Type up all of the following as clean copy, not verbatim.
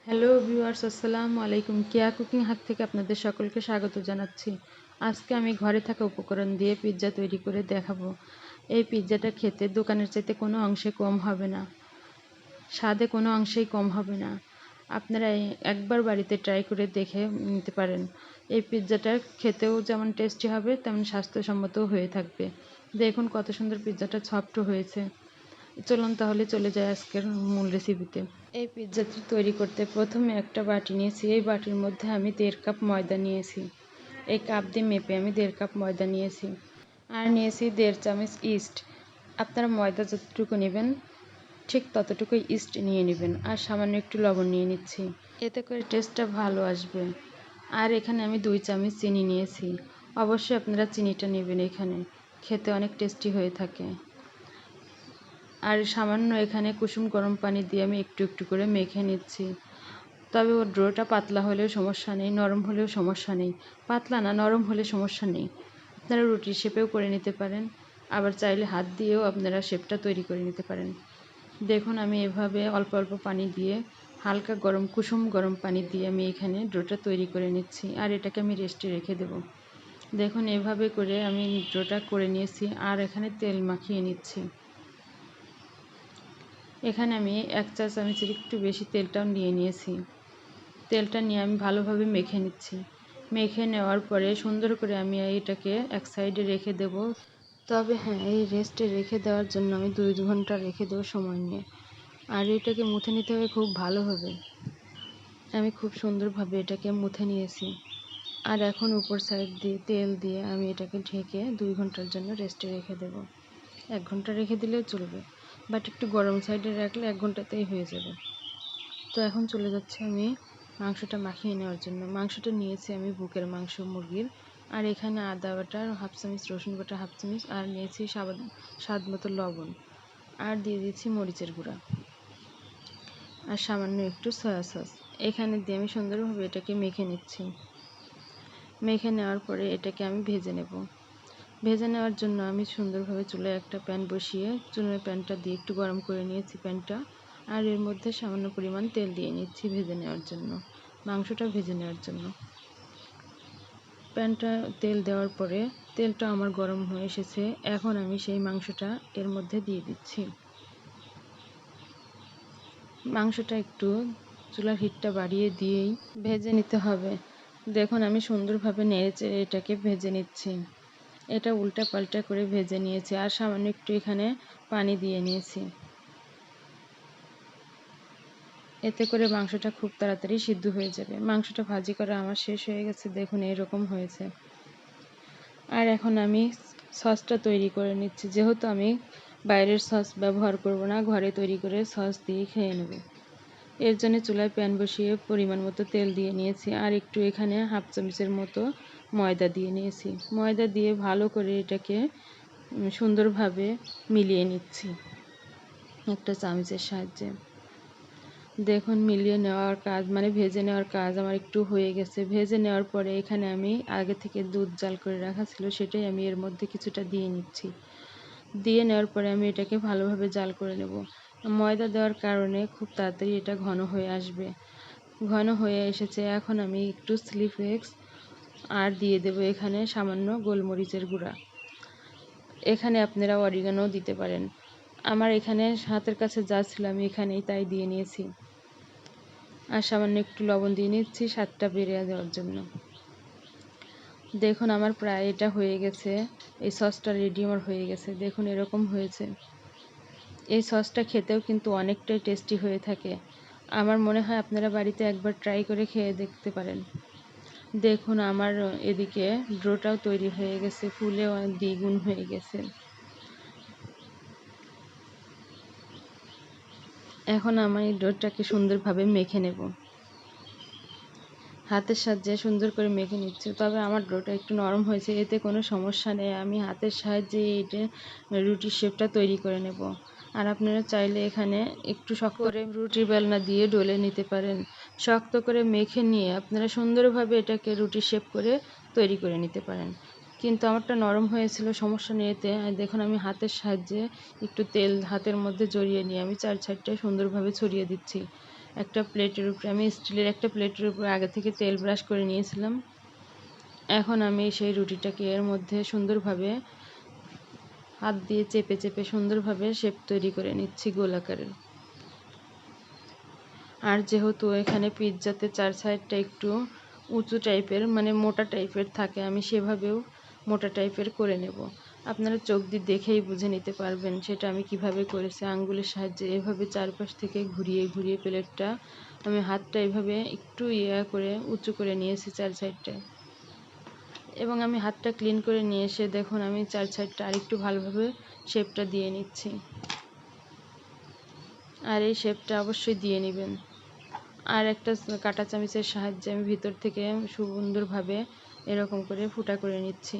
Hello viewers, আসসালামু আলাইকুম। কেয়া cooking হাত থেকে আপনাদের সকলকে স্বাগত জানাচ্ছি। আজকে আমি ঘরে থাকা উপকরণ দিয়ে পিৎজা তৈরি করে দেখাবো। এই পিৎজাটা খেতে দোকানের চাইতে কোনো অংশে কম হবে না, স্বাদে কোনো অংশেই কম হবে না। আপনারা একবার বাড়িতে ট্রাই করে দেখে নিতে পারেন। এই পিৎজাটা খেতেও যেমন টেস্টি হবে তেমন স্বাস্থ্যসম্মতও হয়ে থাকবে। দেখুন কত সুন্দর পিৎজাটা সফট হয়েছে। চলুন তাহলে চলে যাই আজকের মূল রেসিপিতে। এই পিৎজাটি তৈরি করতে প্রথমে একটা বাটি নিয়েছি। এই বাটির মধ্যে আমি 1.5 কাপ ময়দা নিয়েছি। এই কাপ দিয়ে মেপে আমি 1.5 কাপ ময়দা নিয়েছি। আর নিয়েছি 1.5 চামচ ইস্ট। আপনারা ময়দা যতটুকু নেবেন ঠিক ততটুকুই ইস্ট নিয়ে নেবেন। আর সামান্য একটু লবণ নিয়ে নিচ্ছি, এতে করে টেস্টটা ভালো আসবে। আর এখানে আমি 2 চামচ চিনি নিয়েছি। অবশ্যই আপনারা চিনিটা নেবেন, এখানে খেতে অনেক টেস্টি হয়ে থাকে। আর সামান্য এখানে কুসুম গরম পানি দিয়ে আমি একটু একটু করে মেখে নিচ্ছি। তবে ওর ডোটা পাতলা হলেও সমস্যা নেই, নরম হলেও সমস্যা নেই। পাতলা না, নরম হলে সমস্যা নেই। আপনারা রুটির শেপেও করে নিতে পারেন, আবার চাইলে হাত দিয়েও আপনারা শেপটা তৈরি করে নিতে পারেন। দেখুন আমি এভাবে অল্প অল্প পানি দিয়ে, হালকা কুসুম গরম পানি দিয়ে আমি এখানে ডোটা তৈরি করে নিচ্ছি। আর এটাকে আমি রেস্টে রেখে দেব। দেখুন এভাবে করে আমি ডোটা করে নিয়েছি। আর এখানে তেল মাখিয়ে নিচ্ছি। এখানে আমি 1 চা চামচের একটু বেশি তেলটাও নিয়ে নিয়েছি। তেলটা নিয়ে আমি ভালোভাবে মেখে নিচ্ছি। মেখে নেওয়ার পরে সুন্দর করে আমি এটাকে এক সাইডে রেখে দেব। তবে হ্যাঁ, এই রেস্টে রেখে দেওয়ার জন্য আমি 2 ঘন্টা রেখে দেবো সময় নিয়ে। আর এটাকে মুথে নিতে হবে খুব ভালোভাবে। আমি খুব সুন্দরভাবে এটাকে মুথে নিয়েছি। আর এখন উপর সাইড দিয়ে তেল দিয়ে আমি এটাকে ঢেকে 2 ঘন্টার জন্য রেস্টে রেখে দেব। 1 ঘন্টা রেখে দিলেও চলবে, বাট একটু গরম সাইডে রাখলে 1 ঘন্টাতেই হয়ে যাবে। তো এখন চলে যাচ্ছে আমি মাংসটা মাখিয়ে নেওয়ার জন্য। মাংসটা নিয়েছি আমি বুকের মাংস মুরগির। আর এখানে আদা বাটা 1/2 চামচ, রসুন বাটা 1/2 চামচ, আর নিয়েছি স্বাদ মতো লবণ। আর দিয়ে দিচ্ছি মরিচের গুঁড়া আর সামান্য একটু সয়া সস। এখানে দিয়ে আমি সুন্দরভাবে এটাকে মেখে নিচ্ছি। মেখে নেওয়ার পরে এটাকে আমি ভেজে নেব। ভেজে নেওয়ার জন্য আমি সুন্দরভাবে চুলায় একটা প্যান বসিয়ে চুলার প্যানটা দিয়ে একটু গরম করে নিয়েছি প্যানটা। আর এর মধ্যে সামান্য পরিমাণ তেল দিয়ে নিচ্ছি ভেজে নেওয়ার জন্য, মাংসটা ভেজে নেওয়ার জন্য। প্যানটা তেল দেওয়ার পরে তেলটা আমার গরম হয়ে এসেছে। এখন আমি সেই মাংসটা এর মধ্যে দিয়ে দিচ্ছি। মাংসটা একটু চুলার হিটটা বাড়িয়ে দিয়েই ভেজে নিতে হবে। দেখুন আমি সুন্দরভাবে নেড়েচেড়ে এটাকে ভেজে নিচ্ছি। এটা উল্টা পাল্টা করে ভেজে নিয়েছি। আর সামান্য একটু এখানে পানি দিয়ে নিয়েছি। এতে করে মাংসটা খুব তাড়াতাড়ি সিদ্ধ হয়ে যাবে। মাংসটা ভাজি করা আমার শেষ হয়ে গেছে। দেখুন এরকম হয়েছে। আর এখন আমি সসটা তৈরি করে নিচ্ছি। যেহেতু আমি বাইরের সস ব্যবহার করব না, ঘরে তৈরি করে সস দিয়ে খেয়ে নেব। এর জন্য চুলায় প্যান বসিয়ে পরিমাণ মতো তেল দিয়ে নিয়েছি। আর একটু এখানে 1/2 চামচের মতো ময়দা দিয়ে নিয়েছি। ময়দা দিয়ে ভালো করে এটাকে সুন্দরভাবে মিলিয়ে নিচ্ছি একটা চামচের সাহায্যে। দেখুন মিলিয়ে নেওয়ার কাজ ভেজে নেওয়ার কাজ আমার একটু হয়ে গেছে। ভেজে নেওয়ার পরে এখানে আমি আগে থেকে দুধ জাল করে রাখা ছিল, সেটাই আমি এর মধ্যে কিছুটা দিয়ে নিচ্ছি। দিয়ে নেওয়ার পরে আমি এটাকে ভালোভাবে জাল করে নেব। ময়দা দেওয়ার কারণে খুব তাড়াতাড়ি এটা ঘন হয়ে আসবে। ঘন হয়ে এসেছে। এখন আমি একটু চিলি ফ্লেক্স আর দিয়ে দেব এখানে সামান্য গোলমরিচের গুঁড়া। এখানে আপনারা অরিগানো দিতে পারেন। আমার এখানে হাতের কাছে যা ছিল আমি এখানেই তাই দিয়ে নিয়েছি। আর সামান্য একটু লবণ দিয়ে নিচ্ছি স্বাদটা বেড়ে দেওয়ার জন্য। দেখুন আমার প্রায় এটা হয়ে গেছে। এই সসটা রেডি আমার হয়ে গেছে। দেখুন এরকম হয়েছে। এই সসটা খেতেও কিন্তু অনেকটাই টেস্টি হয়ে থাকে। আমার মনে হয় আপনারা বাড়িতে একবার ট্রাই করে খেয়ে দেখতে পারেন। দেখুন আমার এদিকে ডোটাও তৈরি হয়ে গেছে, ফুলেও দ্বিগুণ হয়ে গেছে। এখন আমি ডোটাকে সুন্দরভাবে মেখে নেব। হাতের সাহায্যে সুন্দর করে মেখে নিচ্ছি। তবে আমার ডোটা একটু নরম হয়েছে, এতে কোনো সমস্যা নেই। আমি হাতের সাহায্যে এটা রুটির শেপটা তৈরি করে নেব। আর আপনারা চাইলে এখানে একটু শক্ত করে রুটির বেলনা দিয়ে ডলে নিতে পারেন। শক্ত করে মেখে নিয়ে আপনারা সুন্দরভাবে এটাকে রুটির শেপ করে তৈরি করে নিতে পারেন। কিন্তু আমারটা নরম হয়েছিল, সমস্যা নেই এতে। দেখুন আমি হাতের সাহায্যে একটু তেল হাতের মধ্যে জড়িয়ে নিয়ে আমি 4 সাইডটায় সুন্দরভাবে ছড়িয়ে দিচ্ছি। একটা প্লেটের উপরে, আমি স্টিলের একটা প্লেটের উপরে আগে থেকে তেল ব্রাশ করে নিয়েছিলাম। এখন আমি সেই রুটিটাকে এর মধ্যে সুন্দরভাবে হাত দিয়ে চেপে চেপে সুন্দরভাবে শেপ তৈরি করে নিচ্ছি গোলাকারের। আর যেহেতু এখানে পিৎজাতে চার সাইডটা একটু উঁচু টাইপের, মানে মোটা টাইপের থাকে, আমি সেভাবেও মোটা টাইপের করে নেব। আপনারা চোখ দিয়ে দেখেই বুঝে নিতে পারবেন সেটা আমি কিভাবে করেছি। আঙ্গুলের সাহায্যে এভাবে চারপাশ থেকে ঘুরিয়ে ঘুরিয়ে প্লেটটা আমি হাতটা এভাবে একটু করে উঁচু করে নিয়েছি চার সাইডটায়। এবং আমি হাতটা ক্লিন করে নিয়ে এসে দেখুন আমি চার সাইডটা আরেকটু ভালোভাবে শেপটা দিয়ে নিচ্ছি। আর এই শেপটা অবশ্যই দিয়ে নেবেন। আর একটা কাঁটা চামচের সাহায্যে আমি ভিতর থেকে সুন্দরভাবে এরকম করে ফুটা করে নিচ্ছি,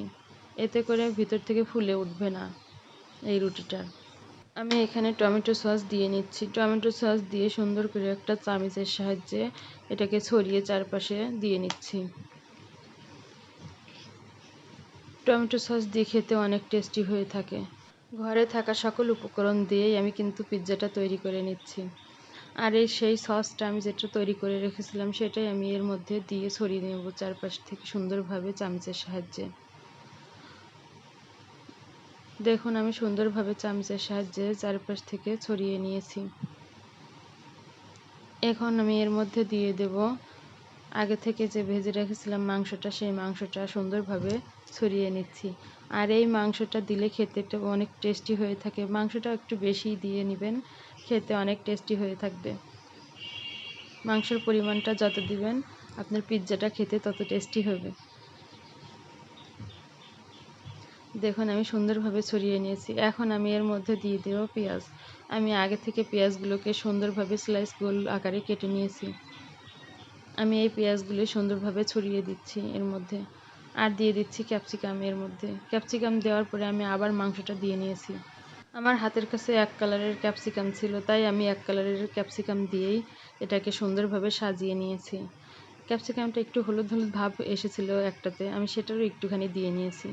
এতে করে ভিতর থেকে ফুলে উঠবে না এই রুটিটার। আমি এখানে টমেটো সস দিয়ে নিচ্ছি। টমেটো সস দিয়ে সুন্দর করে একটা চামচের সাহায্যে এটাকে ছড়িয়ে চারপাশে দিয়ে নিচ্ছি। টমেটো সস দিয়ে খেতে অনেক টেস্টি হয়ে থাকে। ঘরে থাকা সকল উপকরণ দিয়েই আমি কিন্তু পিৎজাটা তৈরি করে নিচ্ছি। আর এই সেই সসটা আমি যেটা তৈরি করে রেখেছিলাম সেটাই আমি এর মধ্যে দিয়ে ছড়িয়ে নেব চারপাশ থেকে সুন্দরভাবে চামচের সাহায্যে। দেখুন আমি সুন্দরভাবে চামচের সাহায্যে চারপাশ থেকে ছড়িয়ে নিয়েছি। এখন আমি এর মধ্যে দিয়ে দেব আগে থেকে যে ভেজে রেখেছিলাম মাংসটা, সেই মাংসটা সুন্দরভাবে ছড়িয়ে নিচ্ছি। আর এই মাংসটা দিলে খেতে অনেক টেস্টি হয়ে থাকে। মাংসটা একটু বেশি দিয়ে নেবেন, খেতে অনেক টেস্টি হয়ে থাকবে। মাংসের পরিমাণটা যত দিবেন আপনার পিৎজাটা খেতে তত টেস্টি হবে। দেখুন আমি সুন্দরভাবে ছড়িয়ে নিয়েছি। এখন আমি এর মধ্যে দিয়ে দেব পেঁয়াজ। আমি আগে থেকে পেঁয়াজগুলোকে সুন্দরভাবে স্লাইস গোল আকারে কেটে নিয়েছি। আমি এই পেঁয়াজগুলো সুন্দরভাবে ছড়িয়ে দিচ্ছি এর মধ্যে। আর দিয়ে দিচ্ছি ক্যাপসিকাম এর মধ্যে। ক্যাপসিকাম দেওয়ার পরে আমি আবার মাংসটা দিয়ে নিয়েছি। আমার হাতের কাছে এক কালারের ক্যাপসিকাম ছিল, তাই আমি এক কালারের ক্যাপসিকাম দিয়েই এটাকে সুন্দরভাবে সাজিয়ে নিয়েছি। ক্যাপসিকামটা একটু হলুদ হলুদ ভাব এসেছিল একটাতে, আমি সেটারও একটুখানি দিয়ে নিয়েছি।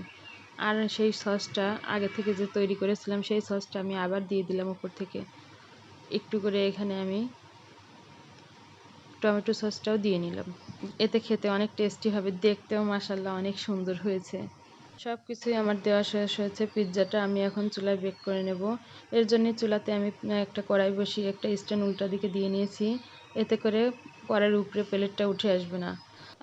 আর সেই সসটা আগে থেকে যে তৈরি করেছিলাম সেই সসটা আমি আবার দিয়ে দিলাম উপর থেকে একটু করে। এখানে আমি টমেটো সসটাও দিয়ে নিলাম। এতে খেতে অনেক টেস্টি হবে, দেখতেও মাশাআল্লাহ অনেক সুন্দর হয়েছে। সব কিছুই আমার দেওয়া শেষ হয়েছে। পিৎজাটা আমি এখন চুলায় বেক করে নেব। এর জন্য চুলাতে আমি একটা কড়াই বসিয়ে একটা স্ট্যান্ড উল্টা দিকে দিয়ে নিয়েছি, এতে করে কড়াইয়ের উপরে প্লেটটা উঠে আসবে না।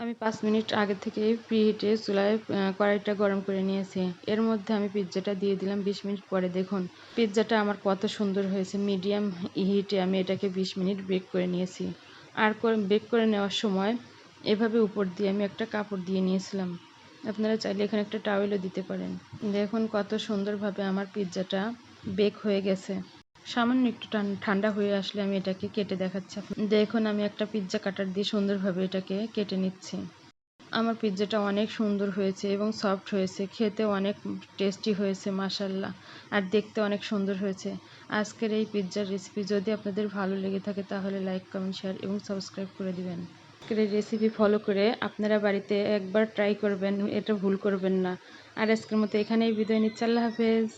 আমি 5 মিনিট আগে থেকেই প্রিহিটে চুলায় কড়াইটা গরম করে নিয়েছি। এর মধ্যে আমি পিৎজাটা দিয়ে দিলাম। 20 মিনিট পরে দেখুন পিৎজাটা আমার কত সুন্দর হয়েছে। মিডিয়াম হিটে আমি এটাকে 20 মিনিট বেক করে নিয়েছি। আর বেক করে নেওয়ার সময় এভাবে উপর দিয়ে আমি একটা কাপড় দিয়ে নিয়েছিলাম। আপনারা চাইলে এখানে একটা টাওয়েলও দিতে পারেন। দেখুন কত সুন্দরভাবে আমার পিৎজাটা বেক হয়ে গেছে। সামান্য একটু ঠান্ডা হয়ে আসলে আমি এটাকে কেটে দেখাচ্ছি। দেখুন আমি একটা পিৎজা কাটার দিয়ে সুন্দরভাবে এটাকে কেটে নিচ্ছি। আমার পিৎজাটা অনেক সুন্দর হয়েছে এবং সফট হয়েছে, খেতে অনেক টেস্টি হয়েছে মাশাআল্লাহ। আর দেখতে অনেক সুন্দর হয়েছে। আজকের এই পিৎজার রেসিপি যদি আপনাদের ভালো লেগে থাকে তাহলে লাইক, কমেন্ট, শেয়ার এবং সাবস্ক্রাইব করে দিবেন। আজকের এই রেসিপি ফলো করে আপনারা বাড়িতে একবার ট্রাই করবেন, এটা ভুল করবেন না। আর আজকের মতো এখানেই বিদায় নিচ্ছি। আল্লাহ হাফেজ।